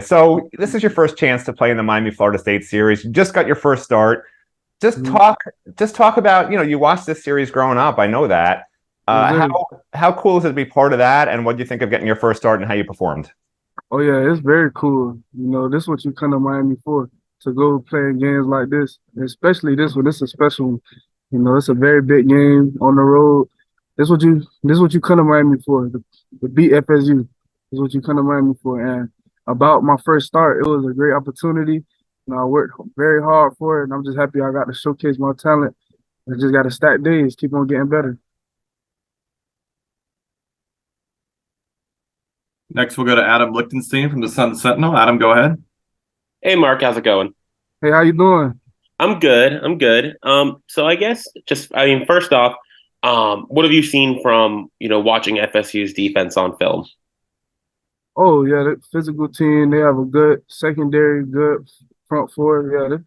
So this is your first chance to play in the Miami Florida State series. You just got your first start. Just Mhm. talk just talk about, you watched this series growing up. I know that. Yes, Uh, sir. how cool is it to be part of that? And what do you think of getting your first start and how you performed? Oh yeah, it's very cool. This is what you come to Miami for, to go play in games like this, especially this one. This is a special one. It's a very big game on the road. This is what you come to Miami for, to beat FSU. This is what you come to Miami for. And about my first start, it was a great opportunity. I worked very hard for it, and I'm just happy I got to showcase my talent. I just got to stack days, keep on getting better. Next, we'll go to Adam Lichtenstein from the Sun Sentinel. Adam, go ahead. Hey Mark, how's it going? Hey, how you doing? I'm good. I'm good. So I guess first off, what have you seen from, watching FSU's defense on film? Oh yeah, the physical team. They have a good secondary, good front four. Yeah,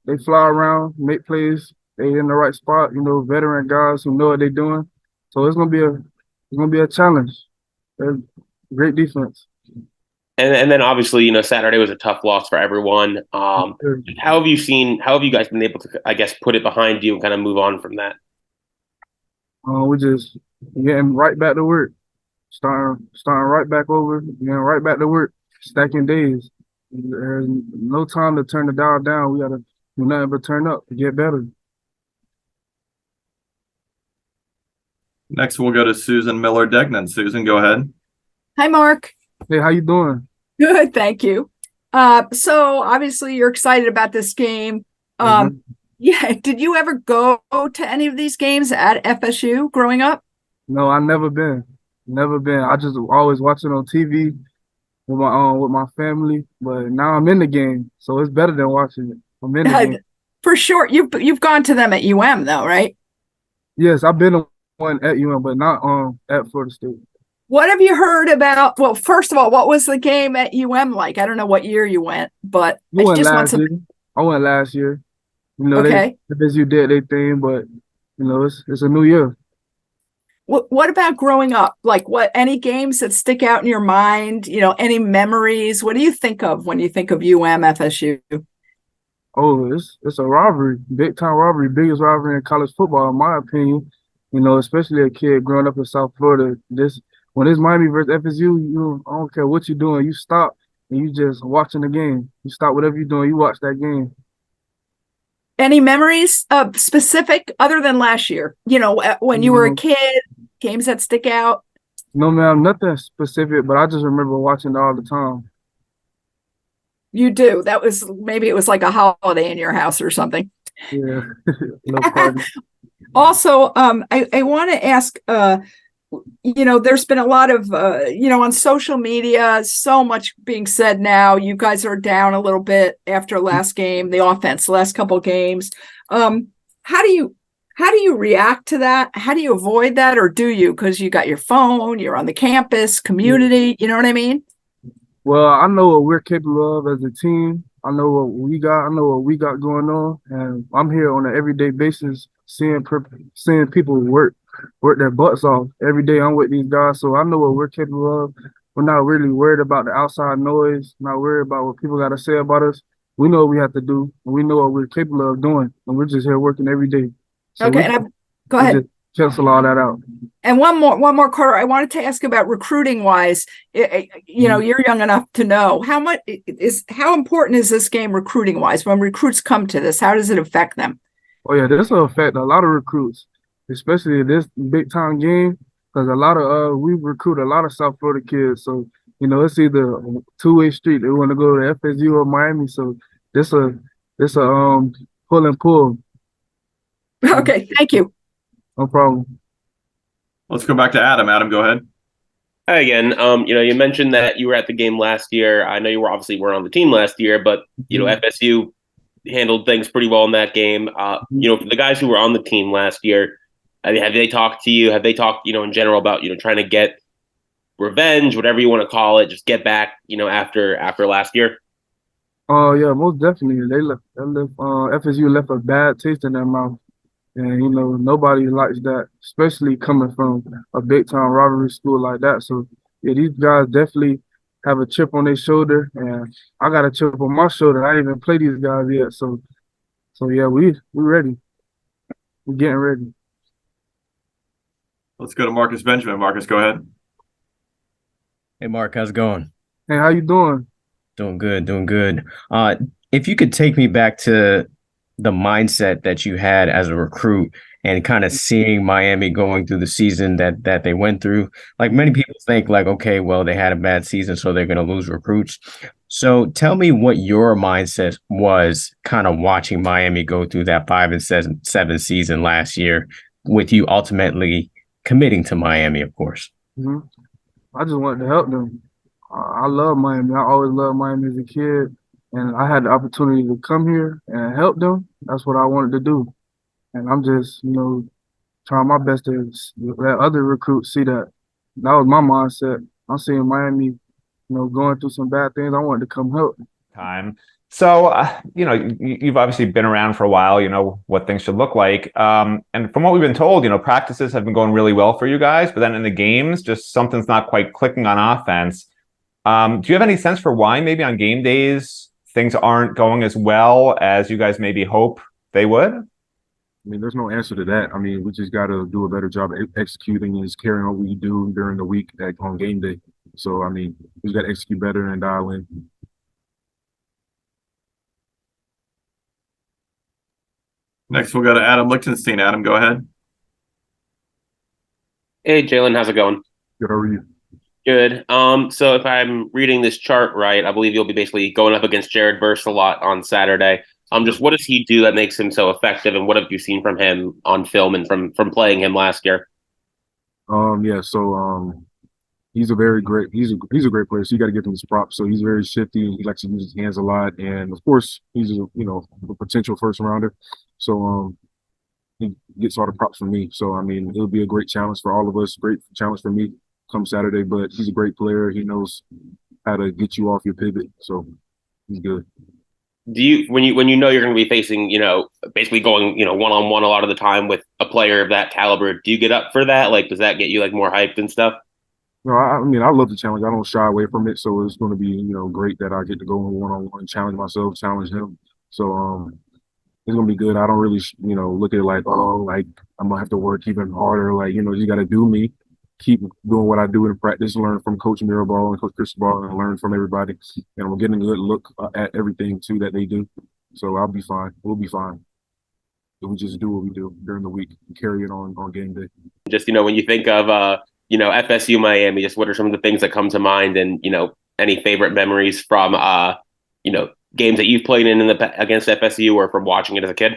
they fly around, make plays. They in the right spot. Veteran guys who know what they're doing. So it's gonna be a challenge. They're great defense. And then obviously, Saturday was a tough loss for everyone. How have you guys been able to, I guess, put it behind you and kind of move on from that? We just getting right back to work, starting right back over, getting right back to work, stacking days. There's no time to turn the dial down. We gotta do nothing but turn up to get better. Next, we'll go to Susan Miller Degnan. Susan, go ahead. Hi, Mark. Hey, how you doing? Good, thank you. So obviously you're excited about this game. Mhm. Yeah, did you ever go to any of these games at FSU growing up? No, I never been. Never been. I just always watch it on TV with my family. But now I'm in the game, so it's better than watching it. I'm in the game. For sure. You've gone to them at UM though, right? Yes, I've been on one at UM, but not at Florida State. What have you heard about? Well, first of all, what was the game at UM like? I don't know what year you went, but I I went just want last some. year. I went last year. They Okay. because you did their thing, but it's a new year. What about growing up? Like any games that stick out in your mind? Any memories? What do you think of when you think of UM FSU? Oh, it's a rivalry, big time rivalry, biggest rivalry in college football, in my opinion. Especially a kid growing up in South Florida. This when it's Miami versus FSU, I don't care what you're doing, you stop and you just watching the game. You stop whatever you're doing, you watch that game. Any memories specific other than last year? When you were a No, kid, games that stick out. no, ma'am, nothing specific, but I just remember watching it all the time. You do. Maybe it was like a holiday in your house or something. Yeah, no party. Also, I want to ask, there's been a lot of, on social media, so much being said now. You guys are down a little bit after last game, the offense, last couple of games. How do you react to that? How do you avoid that, or do you? Because you got your phone, you're on the campus, community. You know what I mean? Well, I know what we're capable of as a team. I know what we got. I know what we got going on, and I'm here on an everyday basis, seeing people work their butts off every day. I'm with these guys, so I know what we're capable of. We're not really worried about the outside noise. Not worried about what people got to say about us. We know what we have to do, and we know what we're capable of doing, and we're just here working every day. So Okay, go we ahead. just cancel all that out. And one more quarter, I wanted to ask about recruiting wise. You're young enough to know how important is this game recruiting wise? When recruits come to this, how does it affect them? Oh yeah, this will affect a lot of recruits, especially this big time game, because a lot of we recruit a lot of South Florida kids. So it's either a two-way street. They want to go to FSU or Miami. So this a pull and pull. Okay, thank you. No problem. Let's go back to Adam. Adam, go ahead. Hi again. You mentioned that you were at the game last year. I know you weren't on the team last year, but FSU handled things pretty well in that game. For the guys who were on the team last year, have they talked to you? Have they talked, in general about trying to get revenge, whatever you want to call it, just get back, after last year? Oh yeah, most definitely. FSU left a bad taste in their mouth. And nobody likes that, especially coming from a big time rivalry school like that. So yeah, these guys definitely have a chip on their shoulder, and I got a chip on my shoulder. I didn't even play these guys yet, so yeah, we ready. We're getting ready. Let's go to Marcus Benjamin. Marcus, go ahead. Hey, Mark, how's it going? Hey, how you doing? Doing good, doing good. If you could take me back to the mindset that you had as a recruit and kind of seeing Miami going through the season that they went through, like many people think like, okay, well, they had a bad season, so they're going to lose recruits. So tell me what your mindset was kind of watching Miami go through that 5-7 season last year with you ultimately committing to Miami, of course. Hmm. I just wanted to help them. I love Miami. I always loved Miami as a kid, and I had the opportunity to come here and help them. That's what I wanted to do, and I'm just, trying my best to let other recruits see that. That was my mindset. I'm seeing Miami, going through some bad things. I wanted to come help. Time. So, you've obviously been around for a while, you know what things should look like. And from what we've been told, practices have been going really well for you guys, but then in the games, just something's not quite clicking on offense. Do you have any sense for why maybe on game days things aren't going as well as you guys maybe hope they would? I mean, there's no answer to that. I mean, we just got to do a better job of executing and just carrying what we do during the week on game day. So, I mean, we just got to execute better and dial in. Next, we'll go to Adam Lichtenstein. Adam, go ahead. Hey, Jalen, how's it going? Good, how are you? Good. So if I'm reading this chart right, I believe you'll be basically going up against Jared Verse a lot on Saturday. Just what does he do that makes him so effective, and what have you seen from him on film and from playing him last year? Yeah, so he's a great player, so you got to give him his props. So he's very shifty. He likes to use his hands a lot, and of course, he's a potential first rounder. So he gets all the props from me. So I mean, it'll be a great challenge for all of us. Great challenge for me come Saturday. But he's a great player. He knows how to get you off your pivot. So he's good. Do you when you know you're going to be facing, basically going, one-on-one a lot of the time with a player of that caliber, do you get up for that? Like, does that get you like more hyped and stuff? No, I mean, I love the challenge. I don't shy away from it. So it's going to be, great that I get to go one-on-one, challenge myself, challenge him. So it's going to be good. I don't really, look at it like, oh, like I'm going to have to work even harder. Like, you got to do me, keep doing what I do in practice, learn from Coach Mirabal and Coach Cristobal, and learn from everybody. And I'm getting a good look at everything, too, that they do. So I'll be fine. We'll be fine. We just do what we do during the week and carry it on game day. Just, when you think of, FSU Miami, just what are some of the things that come to mind, and, any favorite memories from, games that you've played in against FSU or from watching it as a kid?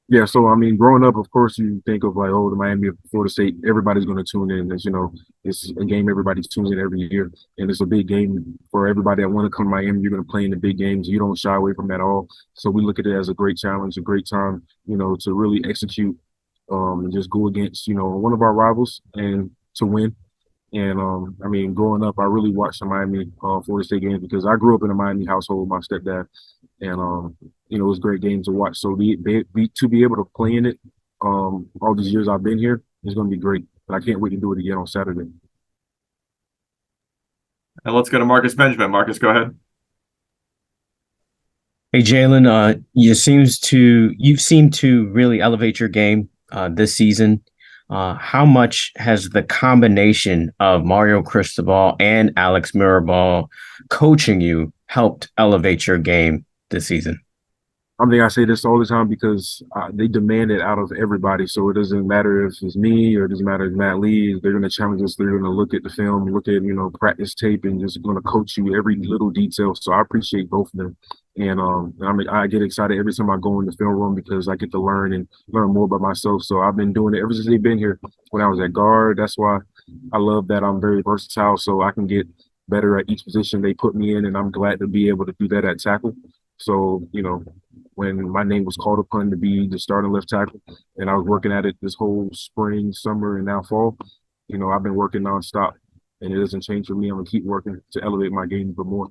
Yeah, so I mean, growing up, of course, you think of like, oh, the Miami of Florida State. Everybody's going to tune in. It's a game everybody tunes in every year, and it's a big game for everybody that want to come to Miami. You're going to play in the big games. You don't shy away from that at all. So we look at it as a great challenge, a great time, to really execute and just go against, one of our rivals and to win. And I mean, growing up, I really watched the Miami Florida State games because I grew up in a Miami household with my stepdad, and it was a great game to watch. So to be able to play in it all these years I've been here is going to be great. And I can't wait to do it again on Saturday. And let's go to Marcus Benjamin. Marcus, go ahead. Hey, Jalen, you've seemed to really elevate your game this season. How much has the combination of Mario Cristobal and Alex Mirabal coaching you helped elevate your game this season? I mean, I say this all the time because they demand it out of everybody. So it doesn't matter if it's me or it doesn't matter if Matt Lee. They're going to challenge us. They're going to look at the film, look at, practice tape, and just going to coach you every little detail. So I appreciate both of them. And I get excited every time I go in the film room because I get to learn more about myself. So I've been doing it ever since they've been here. When I was at guard, that's why I love that I'm very versatile. So I can get better at each position they put me in, and I'm glad to be able to do that at tackle. So, when my name was called upon to be the starting left tackle, and I was working at it this whole spring, summer, and now fall, I've been working nonstop, and it doesn't change for me. I'm going to keep working to elevate my game even more.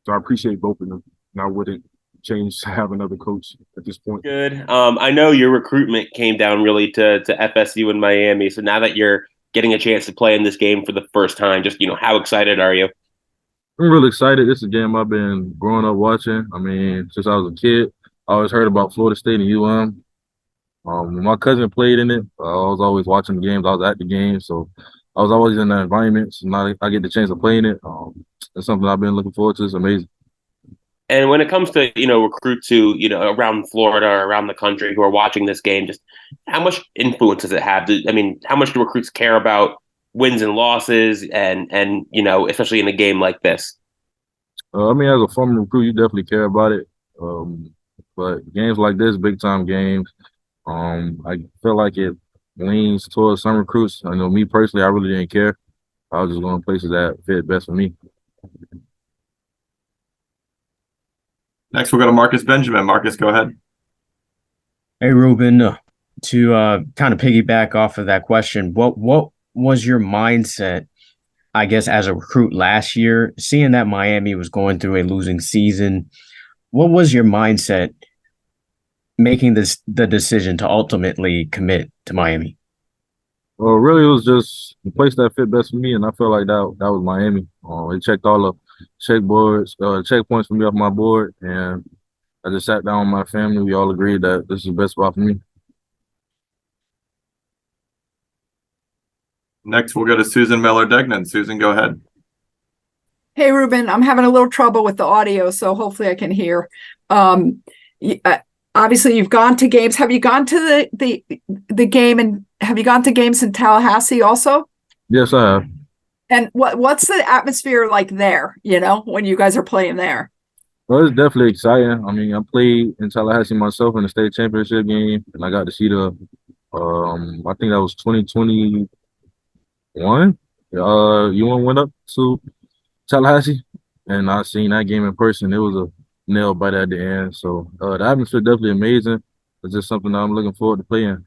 So I appreciate both of them, and I wouldn't change to have another coach at this point. Good. I know your recruitment came down really to FSU and Miami. So now that you're getting a chance to play in this game for the first time, just, how excited are you? I'm really excited. This is a game I've been growing up watching. I mean, since I was a kid, I always heard about Florida State and UM. When my cousin played in it, I was always watching the games. I was at the game, so I was always in that environment. So now I get the chance of playing it. It's something I've been looking forward to. It's amazing. And when it comes to, recruits who, around Florida or around the country who are watching this game, just how much influence does it have? How much do recruits care about wins and losses and especially in a game like this? I mean, as a former recruit, you definitely care about it. But games like this, big time games, I feel like it leans towards some recruits. I know me personally, I really didn't care. I was just going places that fit best for me. Next, we'll go to Marcus Benjamin. Marcus, go ahead. Hey, Rueben, to kind of piggyback off of that question, what was your mindset, I guess, as a recruit last year, seeing that Miami was going through a losing season? What was your mindset making the decision to ultimately commit to Miami? Well, really, it was just the place that fit best for me, and I felt like that was Miami. It checked all the checkpoints for me off my board, and I just sat down with my family. We all agreed that this is the best spot for me. Next, we'll go to Susan Miller-Degnan. Susan, go ahead. Hey, Rueben, I'm having a little trouble with the audio, so hopefully I can hear. Obviously, you've gone to games. Have you gone to the game, and have you gone to games in Tallahassee also? Yes, I have. And what's the atmosphere like there, when you guys are playing there? Well, it's definitely exciting. I mean, I played in Tallahassee myself in the state championship game, and I got to see I think that was 2021. UM went up to Tallahassee, and I seen that game in person. It was a nail biter at the end. So the atmosphere definitely amazing. It's just something that I'm looking forward to playing.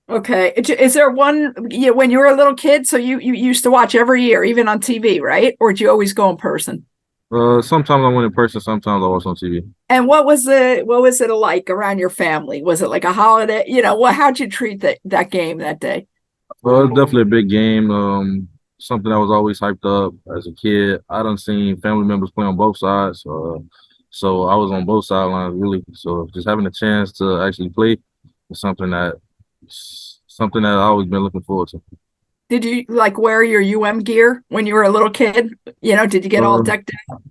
Okay. Is there one, when you were a little kid, so you used to watch every year, even on TV, right? Or did you always go in person? Sometimes I went in person, sometimes I watch on TV. And what was it like around your family? Was it like a holiday? How'd you treat that game that day? It's definitely a big game. Something that was always hyped up as a kid. I done seen family members play on both sides. So I was on both sidelines really. So just having a chance to actually play is something that I've always been looking forward to. Did you wear your UM gear when you were a little kid? Did you get all decked out?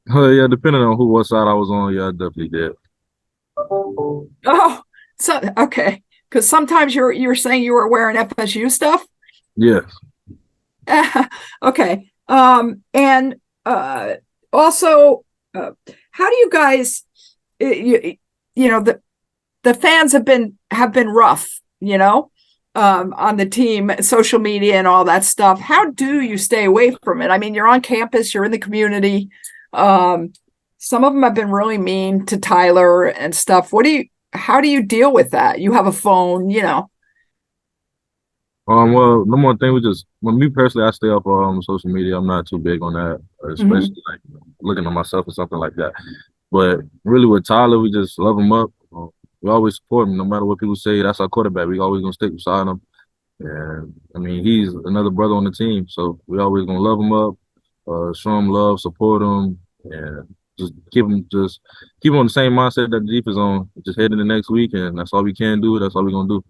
Yeah, depending on what side I was on, yeah, I definitely did. Oh, so okay. Because sometimes you're saying you were wearing FSU stuff. Yes. Okay. And also, how do you guys? The fans have been rough. On the team, social media and all that stuff. How do you stay away from it? I mean, you're on campus, you're in the community. Some of them have been really mean to Tyler and stuff. How do you deal with that? You have a phone, Well, number one thing, me personally, I stay up on social media. I'm not too big on that, especially like looking at myself or something like that. But really with Tyler, we just love him up. We always support him, no matter what people say. That's our quarterback. We always gonna stick beside him. And I mean, he's another brother on the team, so we always gonna love him up, show him love, support him, and just keep him on the same mindset that the defense on. Just head into next week, and that's all we can do. That's all we're gonna do.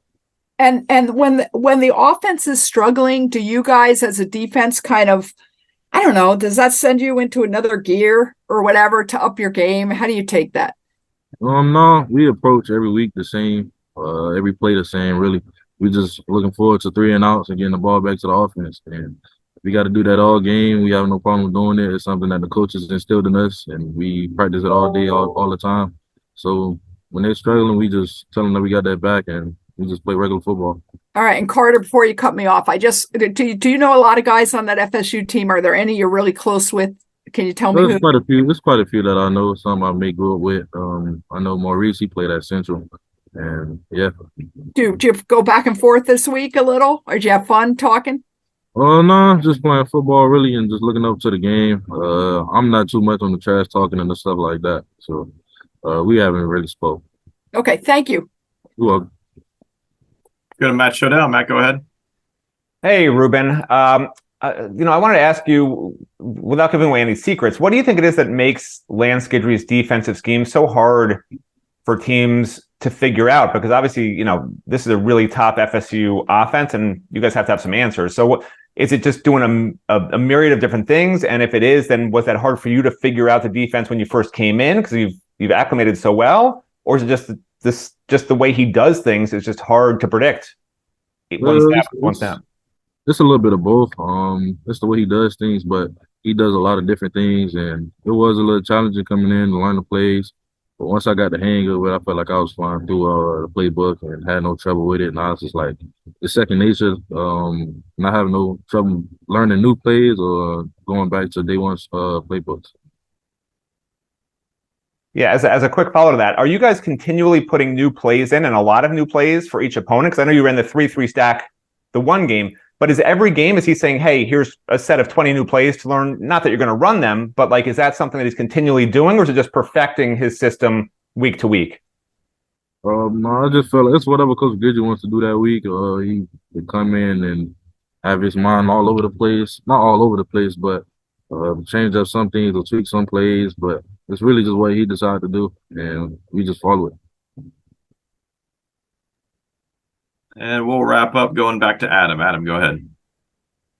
And when the offense is struggling, do you guys as a defense kind of, I don't know, does that send you into another gear or whatever to up your game? How do you take that? No, we approach every week the same, every play the same. Really, we just looking forward to 3 and outs and getting the ball back to the offense. And we got to do that all game. We have no problem doing it. It's something that the coaches instilled in us, and we practice it all day, all the time. So when they're struggling, we just tell them that we got that back, and we just play regular football. All right, and Carter, before you cut me off, do you know a lot of guys on that FSU team? Are there any you're really close with? Can you tell me? There's quite a few. There's quite a few that I know. Some I may grow up with. I know Maurice. He played at Central, and yeah. Do you go back and forth this week a little, or did you have fun talking? No, just playing football really, and just looking up to the game. I'm not too much on the trash talking and the stuff like that. So, we haven't really spoke. Okay, thank you. You're welcome. Go to Matt Shodell. Matt, go ahead. Hey, Rueben. I wanted to ask you, without giving away any secrets, what do you think it is that makes Lance Guidry's defensive scheme so hard for teams to figure out? Because obviously, this is a really top FSU offense, and you guys have to have some answers. So, is it just doing a myriad of different things? And if it is, then was that hard for you to figure out the defense when you first came in because you've acclimated so well, or is it just the way he does things is just hard to predict? One snap. It's a little bit of both. That's the way he does things, but he does a lot of different things, and it was a little challenging coming in to learn the plays. But once I got the hang of it, I felt like I was flying through the playbook and had no trouble with it. And I was just like, it's second nature. Not having no trouble learning new plays or going back to day one's playbooks. Yeah, as a quick follow to that, are you guys continually putting new plays in and a lot of new plays for each opponent? Because I know you ran the 3-3 stack the one game, but is every game, is he saying, hey, here's a set of 20 new plays to learn? Not that you're going to run them, but like, is that something that he's continually doing, or is it just perfecting his system week to week? No, I just felt like it's whatever Coach Guidry wants to do that week. He could come in and have his mind all over the place. Not all over the place, but change up some things or tweak some plays. But it's really just what he decided to do, and we just follow it. And we'll wrap up going back to Adam. Adam, go ahead.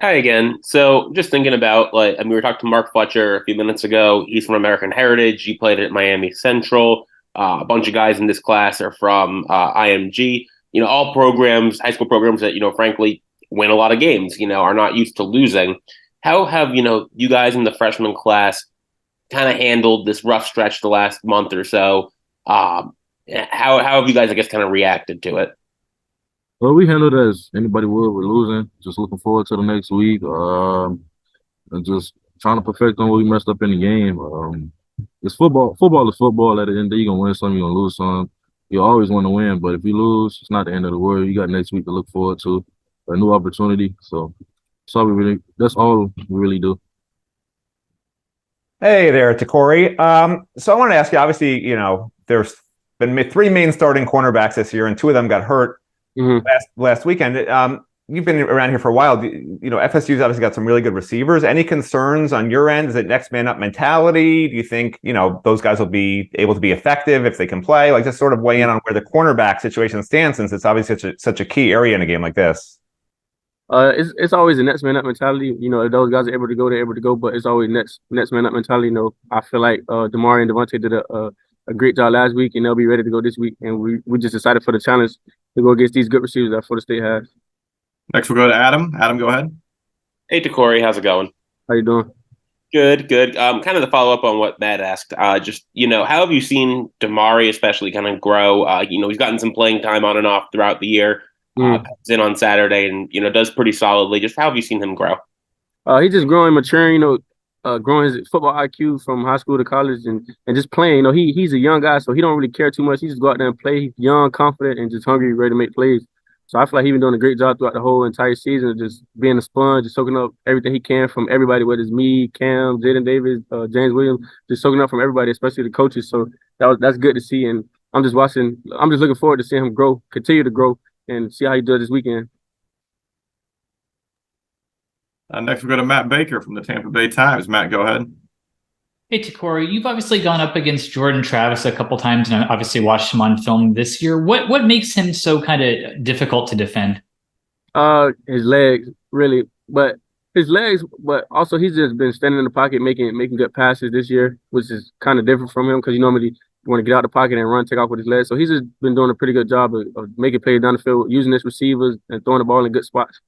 Hi again. So just thinking about, we were talking to Mark Fletcher a few minutes ago. He's from American Heritage. He played at Miami Central. A bunch of guys in this class are from IMG. All programs, high school programs that, frankly, win a lot of games, are not used to losing. How have, you guys in the freshman class kind of handled this rough stretch the last month or so? How have you guys, I guess, kind of reacted to it? Well, we handled it as anybody would. We're losing. Just looking forward to the next week. And just trying to perfect on what we messed up in the game. It's football. Football is football. At the end of the day, you're going to win some, you're going to lose some. You always want to win, but if you lose, it's not the end of the world. You got next week to look forward to, a new opportunity. So that's all we really do. Hey there, Takori. So I want to ask you, obviously, there's been 3 main starting cornerbacks this year, and 2 of them got hurt last weekend. You've been around here for a while. FSU's obviously got some really good receivers. Any concerns on your end? Is it next man up mentality? Do you think, those guys will be able to be effective if they can play? Like, just sort of weigh in on where the cornerback situation stands, since it's obviously such a key area in a game like this. It's always a next man up mentality. If those guys are able to go, they're able to go, but it's always next man up mentality. I feel like Damari and Devontae did a great job last week, and they'll be ready to go this week. And we just decided for the challenge to go against these good receivers that Florida State has. Next, we'll go to Adam. Adam, go ahead. Hey, Takori, how's it going? How you doing? Good. Kind of to follow up on what Matt asked, how have you seen Damari especially kind of grow? He's gotten some playing time on and off throughout the year. Comes in on Saturday and, does pretty solidly. Just how have you seen him grow? He's just growing, maturing, growing his football IQ from high school to college and just playing. He's a young guy, so he don't really care too much. He just go out there and play. He's young, confident, and just hungry, ready to make plays. So I feel like he's been doing a great job throughout the whole entire season, just being a sponge, just soaking up everything he can from everybody, whether it's me, Cam, Jaden Davis, James Williams, just soaking up from everybody, especially the coaches. So that's good to see. And I'm just looking forward to seeing him grow, continue to grow, and see how he does this weekend. Next, we'll go to Matt Baker from the Tampa Bay Times. Matt, go ahead. Hey, Takori, you've obviously gone up against Jordan Travis a couple times and obviously watched him on film this year. What makes him so kind of difficult to defend? His legs, really. But also he's just been standing in the pocket making good passes this year, which is kind of different from him because you normally want to get out of the pocket and run, take off with his legs. So he's just been doing a pretty good job of making plays down the field, using his receivers and throwing the ball in good spots.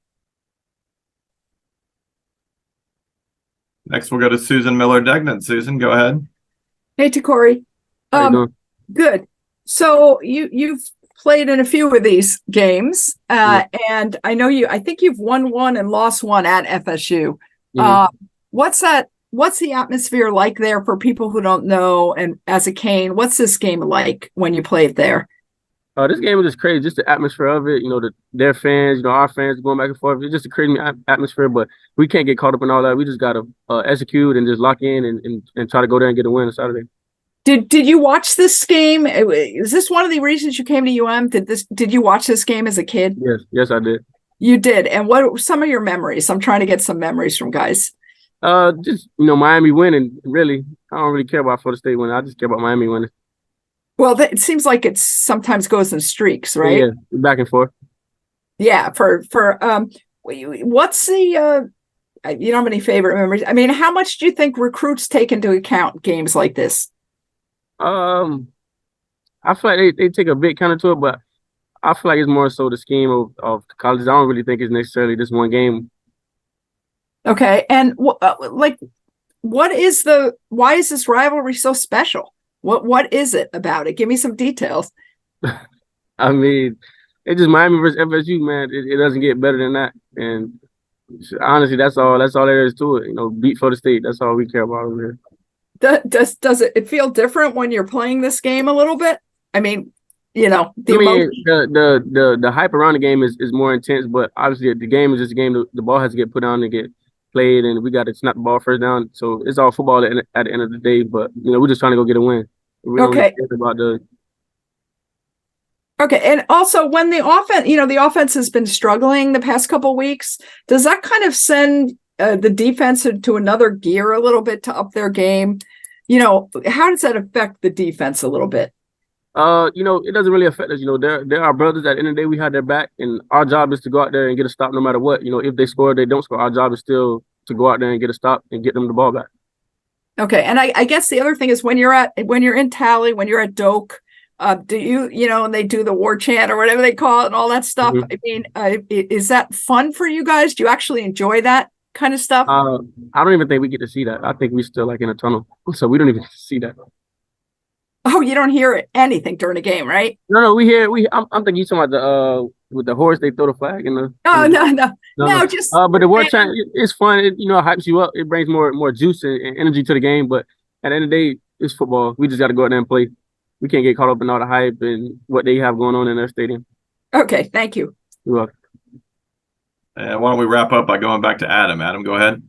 Next, we'll go to Susan Miller-Degnan. Susan, go ahead. Hey, Takori. How you doing? Good. So you've played in a few of these games, and I think you've won 1 and lost 1 at FSU. What's the atmosphere like there for people who don't know? And as a Cane, what's this game like when you played there? This game is just crazy, just the atmosphere of it. Their fans, our fans going back and forth. It's just a crazy atmosphere, but we can't get caught up in all that. We just got to execute and just lock in and try to go there and get a win on Saturday. Did you watch this game? Is this one of the reasons you came to UM? Did you watch this game as a kid? Yes, I did. You did. And what were some of your memories? I'm trying to get some memories from guys. Just Miami winning. Really, I don't really care about Florida State winning. I just care about Miami winning. Well, it seems like it sometimes goes in streaks, right? Yeah, back and forth. Yeah. What's the you don't have any favorite memories? I mean, how much do you think recruits take into account games like this? I feel like they take a big counter to it, but I feel like it's more so the scheme of the colleges. I don't really think it's necessarily just one game. Okay. And why is this rivalry so special? What is it about it? Give me some details. I mean, it's just Miami versus FSU, man. It doesn't get better than that. And honestly, that's all there is to it. Beat Florida State. That's all we care about over here. Does it feel different when you're playing this game a little bit? I mean, the hype around the game is more intense, but obviously the game is just a game. The ball has to get put down and get played, and we got to snap the ball first down. So it's all football at the end of the day. But we're just trying to go get a win. We don't really care about the. Okay, and also when the offense has been struggling the past couple of weeks, does that kind of send the defense into another gear a little bit to up their game? How does that affect the defense a little bit? It doesn't really affect us. They're our brothers. At the end of the day, we have their back, and our job is to go out there and get a stop no matter what. If they score, they don't score. Our job is still to go out there and get a stop and get them the ball back. Okay, and I guess the other thing is when you're in Tally, when you're at Doak, do and they do the war chant or whatever they call it and all that stuff. Mm-hmm. I mean, is that fun for you guys? Do you actually enjoy that kind of stuff? I don't even think we get to see that. I think we still in a tunnel, so we don't even see that. Oh, you don't hear anything during the game, right? No, we hear. I'm thinking you talking about with the horse. They throw the flag in the. No. Just. But the war chant, it's fun. It hypes you up. It brings more juice and energy to the game. But at the end of the day, it's football. We just got to go out there and play. We can't get caught up in all the hype and what they have going on in their stadium. Okay, thank you. You're welcome. And why don't we wrap up by going back to Adam? Adam, go ahead.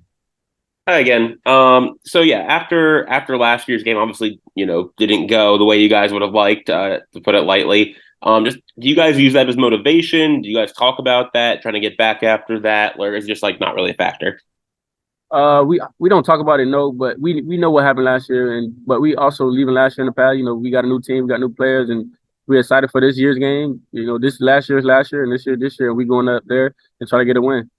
Hi again. So yeah, after last year's game, obviously, didn't go the way you guys would have liked, to put it lightly. Just do you guys use that as motivation? Do you guys talk about that, trying to get back after that, or is it just not really a factor? We don't talk about it, no, but we know what happened last year, but we also leaving last year in the past. We got a new team, we got new players, and we're excited for this year's game. This last year's last year, and this year, and we going up there and try to get a win.